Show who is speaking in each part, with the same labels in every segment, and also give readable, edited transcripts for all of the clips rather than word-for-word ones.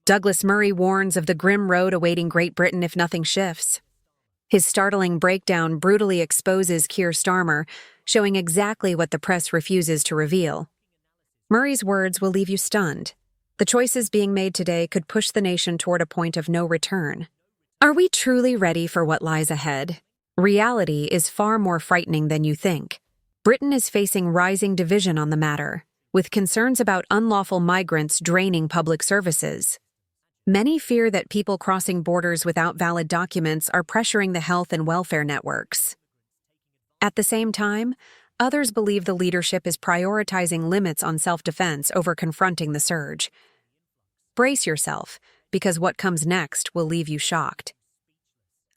Speaker 1: Douglas Murray warns of the grim road awaiting Great Britain if nothing shifts. His startling breakdown brutally exposes Keir Starmer, showing exactly what the press refuses to reveal. Murray's words will leave you stunned. The choices being made today could push the nation toward a point of no return. Are we truly ready for what lies ahead? Reality is far more frightening than you think. Britain is facing rising division on the matter, with concerns about unlawful migrants draining public services. Many fear that people crossing borders without valid documents are pressuring the health and welfare networks. At the same time, others believe the leadership is prioritizing limits on self-defense over confronting the surge. Brace yourself, because what comes next will leave you shocked.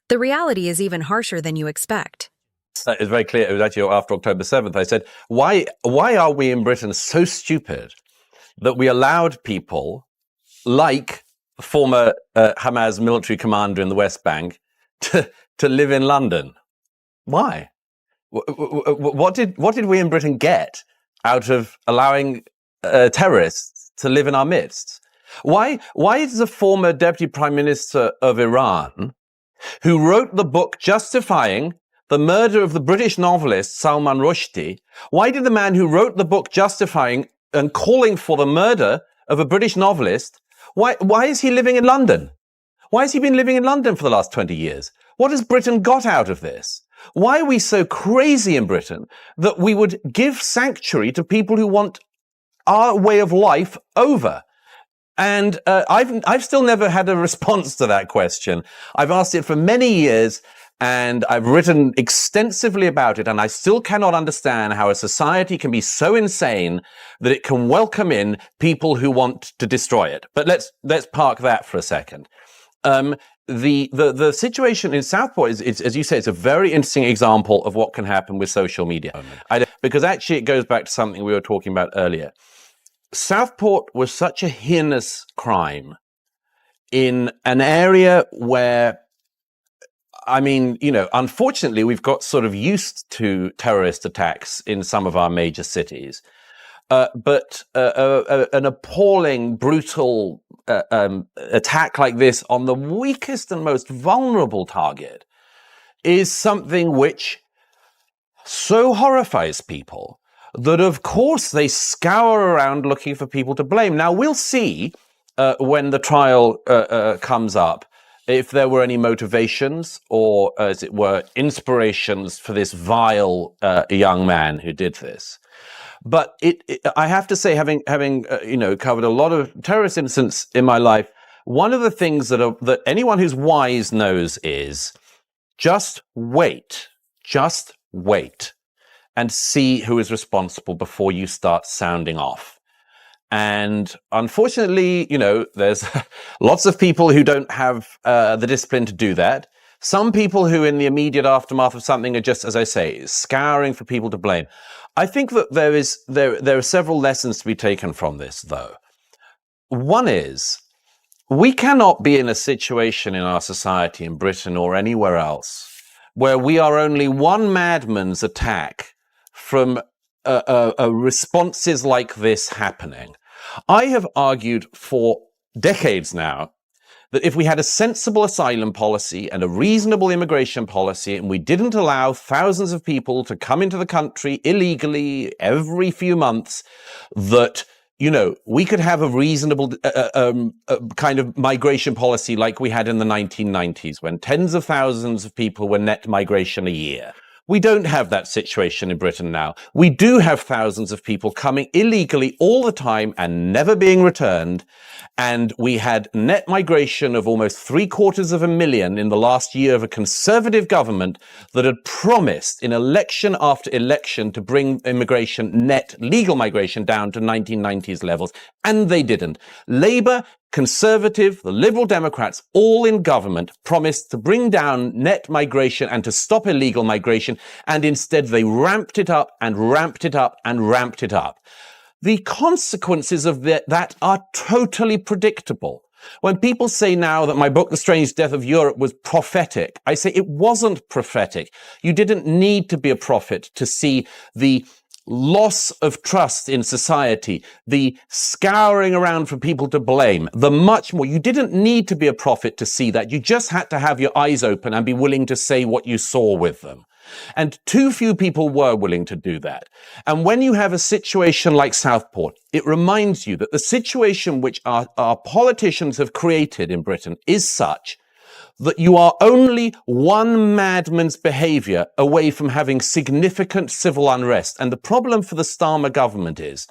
Speaker 1: The reality is even harsher than you expect.
Speaker 2: It's very clear. It was actually after October 7th. I said, why are we in Britain so stupid that we allowed people like former Hamas military commander in the West Bank to live in London? Why? What did we in Britain get out of allowing terrorists to live in our midst? Why is the former deputy prime minister of Iran, who wrote the book justifying the murder of the British novelist Salman Rushdie, why did the man who wrote the book justifying and calling for the murder of a British novelist, why is he living in London? Why has he been living in London for the last 20 years? What has Britain got out of this? Why are we so crazy in Britain that we would give sanctuary to people who want our way of life over? And I've still never had a response to that question. I've asked it for many years, and I've written extensively about it, and I still cannot understand how a society can be so insane that it can welcome in people who want to destroy it. But let's park that for a second. The situation in Southport is, as you say, it's a very interesting example of what can happen with social media. Because actually it goes back to something we were talking about earlier. Southport was such a heinous crime in an area where, I mean, unfortunately, we've got sort of used to terrorist attacks in some of our major cities. But an appalling, brutal attack like this on the weakest and most vulnerable target is something which so horrifies people that, of course, they scour around looking for people to blame. Now, we'll see when the trial comes up if there were any motivations or, as it were, inspirations for this vile young man who did this. But I have to say, having covered a lot of terrorist incidents in my life, one of the things that anyone who's wise knows is just wait and see who is responsible before you start sounding off. And unfortunately, there's lots of people who don't have the discipline to do that. Some people who in the immediate aftermath of something are just, as I say, scouring for people to blame. I think that there are several lessons to be taken from this, though. One is, we cannot be in a situation in our society, in Britain or anywhere else, where we are only one madman's attack from responses like this happening. I have argued for decades now that if we had a sensible asylum policy and a reasonable immigration policy, and we didn't allow thousands of people to come into the country illegally every few months, that, we could have a reasonable kind of migration policy like we had in the 1990s, when tens of thousands of people were net migration a year. We don't have that situation in Britain now. We do have thousands of people coming illegally all the time and never being returned. And we had net migration of almost 750,000 in the last year of a Conservative government that had promised in election after election to bring immigration, net legal migration, down to 1990s levels. And they didn't. Labour, Conservative, the Liberal Democrats, all in government, promised to bring down net migration and to stop illegal migration, and instead they ramped it up and ramped it up and ramped it up. The consequences of that are totally predictable. When people say now that my book, The Strange Death of Europe, was prophetic, I say it wasn't prophetic. You didn't need to be a prophet to see the loss of trust in society, the scouring around for people to blame, the much more. You didn't need to be a prophet to see that. You just had to have your eyes open and be willing to say what you saw with them. And too few people were willing to do that. And when you have a situation like Southport, it reminds you that the situation which our politicians have created in Britain is such that you are only one madman's behavior away from having significant civil unrest. And the problem for the Starmer government is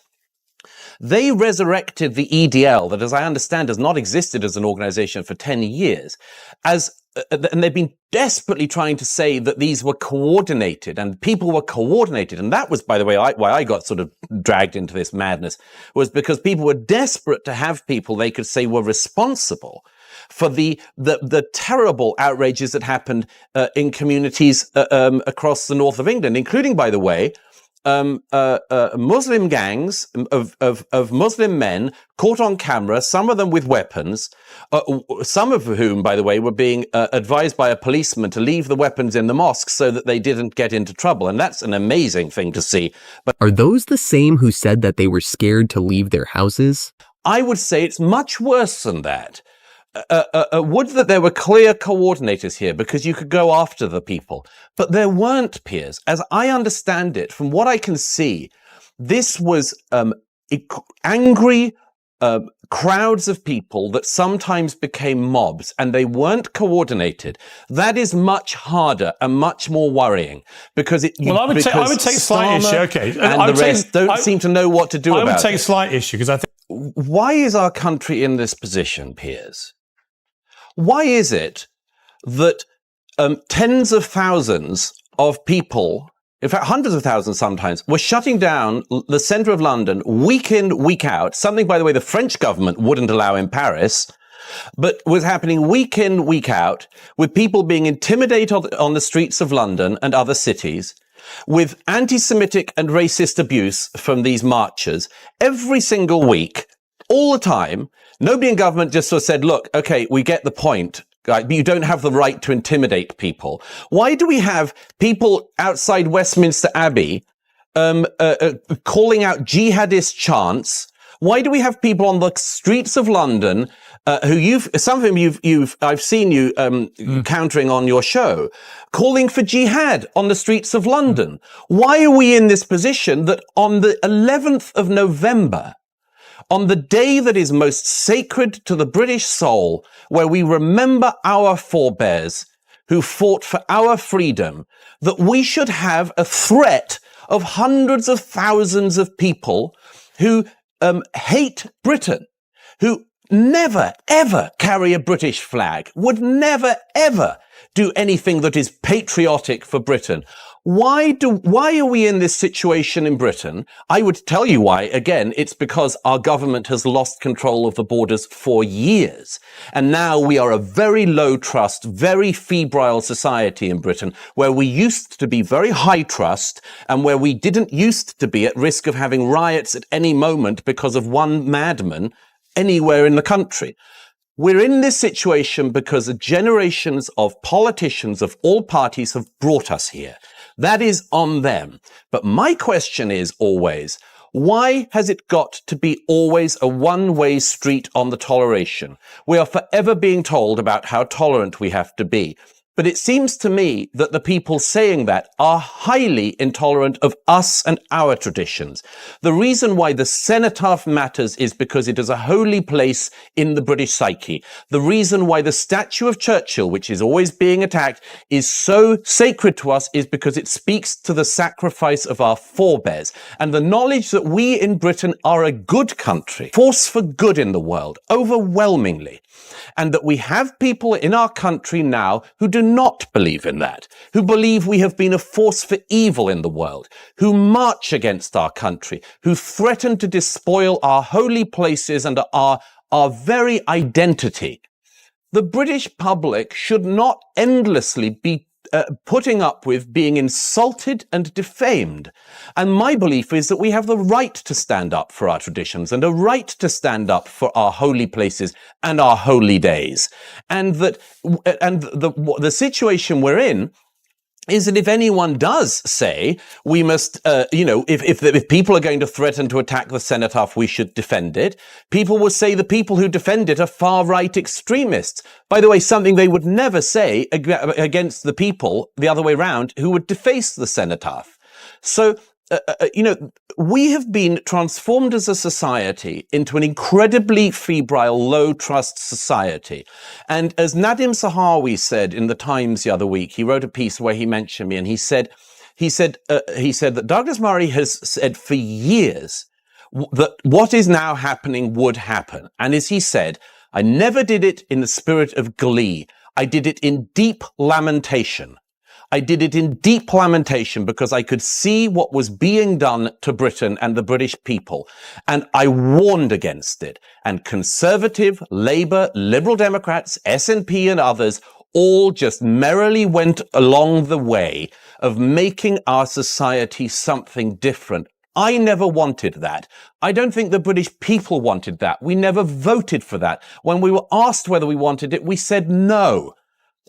Speaker 2: they resurrected the EDL, that, as I understand, has not existed as an organization for 10 years, and they've been desperately trying to say that these were coordinated and people were coordinated. And that was, by the way, why I got sort of dragged into this madness, was because people were desperate to have people they could say were responsible for the terrible outrages that happened in communities across the north of England, including, by the way, Muslim gangs of Muslim men caught on camera, some of them with weapons, some of whom, by the way, were being advised by a policeman to leave the weapons in the mosque so that they didn't get into trouble. And that's an amazing thing to see. But
Speaker 3: are those the same who said that they were scared to leave their houses?
Speaker 2: I would say it's much worse than that. Would that there were clear coordinators here, because you could go after the people. But there weren't, Piers. As I understand it, from what I can see, this was angry crowds of people that sometimes became mobs, and they weren't coordinated. That is much harder and much more worrying, because I would take slight issue. Okay, and the rest don't seem to know what to do about it. I would take
Speaker 4: slight issue, because I think.
Speaker 2: Why is our country in this position, Piers? Why is it that tens of thousands of people, in fact, hundreds of thousands sometimes, were shutting down the centre of London week in, week out, something, by the way, the French government wouldn't allow in Paris, but was happening week in, week out, with people being intimidated on the streets of London and other cities, with anti-Semitic and racist abuse from these marchers every single week, all the time? Nobody in government just sort of said, look, okay, we get the point, right, but you don't have the right to intimidate people. Why do we have people outside Westminster Abbey calling out jihadist chants? Why do we have people on the streets of London some of whom I've seen you countering on your show, calling for jihad on the streets of London? Why are we in this position that on the 11th of November, on the day that is most sacred to the British soul, where we remember our forebears who fought for our freedom, that we should have a threat of hundreds of thousands of people who hate Britain, who never, ever carry a British flag, would never, ever do anything that is patriotic for Britain? Why are we in this situation in Britain? I would tell you why. Again, it's because our government has lost control of the borders for years. And now we are a very low trust, very febrile society in Britain, where we used to be very high trust and where we didn't used to be at risk of having riots at any moment because of one madman anywhere in the country. We're in this situation because generations of politicians of all parties have brought us here. That is on them. But my question is always, why has it got to be always a one-way street on the toleration? We are forever being told about how tolerant we have to be. But it seems to me that the people saying that are highly intolerant of us and our traditions. The reason why the cenotaph matters is because it is a holy place in the British psyche. The reason why the statue of Churchill, which is always being attacked, is so sacred to us is because it speaks to the sacrifice of our forebears and the knowledge that we in Britain are a good country, force for good in the world, overwhelmingly. And that we have people in our country now who do not believe in that, who believe we have been a force for evil in the world, who march against our country, who threaten to despoil our holy places and our very identity. The British public should not endlessly be putting up with being insulted and defamed. And my belief is that we have the right to stand up for our traditions and a right to stand up for our holy places and our holy days. And that, and the situation we're in is that if anyone does say we must, if people are going to threaten to attack the cenotaph, we should defend it, people will say the people who defend it are far-right extremists. By the way, something they would never say against the people, the other way around, who would deface the cenotaph. So, we have been transformed as a society into an incredibly febrile, low-trust society. And as Nadim Sahawi said in the Times the other week, he wrote a piece where he mentioned me, and he said that Douglas Murray has said for years that what is now happening would happen. And as he said, I never did it in the spirit of glee. I did it in deep lamentation. I did it in deep lamentation because I could see what was being done to Britain and the British people. And I warned against it. And Conservative, Labour, Liberal Democrats, SNP and others all just merrily went along the way of making our society something different. I never wanted that. I don't think the British people wanted that. We never voted for that. When we were asked whether we wanted it, we said no.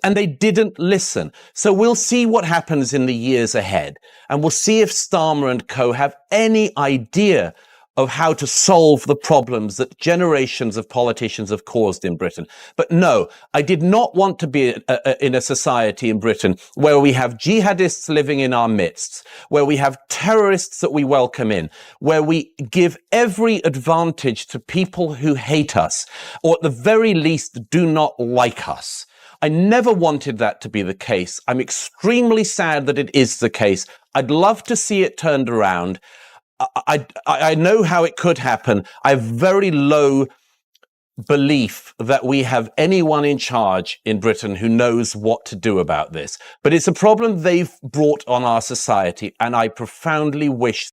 Speaker 2: And they didn't listen. So we'll see what happens in the years ahead. And we'll see if Starmer and co have any idea of how to solve the problems that generations of politicians have caused in Britain. But no, I did not want to be in a society in Britain where we have jihadists living in our midst, where we have terrorists that we welcome in, where we give every advantage to people who hate us, or at the very least do not like us. I never wanted that to be the case. I'm extremely sad that it is the case. I'd love to see it turned around. I know how it could happen. I have very low belief that we have anyone in charge in Britain who knows what to do about this. But it's a problem they've brought on our society, and I profoundly wish